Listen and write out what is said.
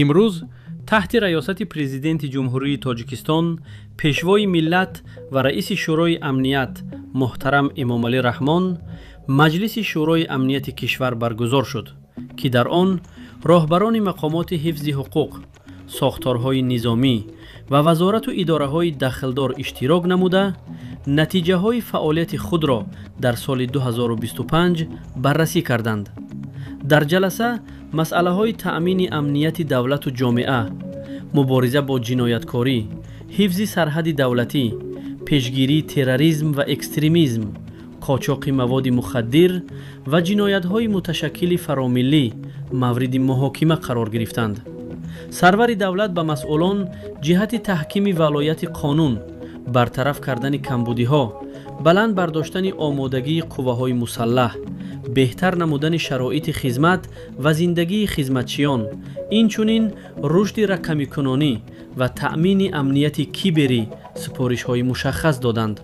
имрӯз таҳти раёсати Президенти Ҷумҳурии Тоҷикистон, Пешвои миллат ва Раиси Шӯрои амният муҳтарам Эмомалӣ Раҳмон маҷлиси шӯрои амнияти кишвар баргузор шуд, ки дар он роҳбарони мақомоти ҳифзи ҳуқуқ, сохторҳои низомӣ ва вазорату идораҳои дахлдор иштирок намуда, натиҷаҳои фаъолияти худро дар соли 2025 баррасӣ карданд. дар ҷаласа масъалаҳои таъмини амнияти давлату ҷомеа, мубориза бо ҷинояткорӣ, ҳифзи сарҳади давлатӣ, пешгирии терроризм ва экстремизм, қочоқи маводи мухаддир ва ҷиноятҳои муташаккили фаромиллӣ мавриди муҳокима қарор гирифтанд. сарвари давлат ба масъулон ҷиҳати таҳкими валояти қонун, бартараф кардани камбудиҳо, баланд бардоштани омодагии қувваҳои Мусаллаҳ, беҳтар намудани шароити хизмат ва зиндагии хизматчиён, инчунин рушди рақамикунонӣ ва таъмини амнияти киберӣ супоришҳои мушаххас доданд.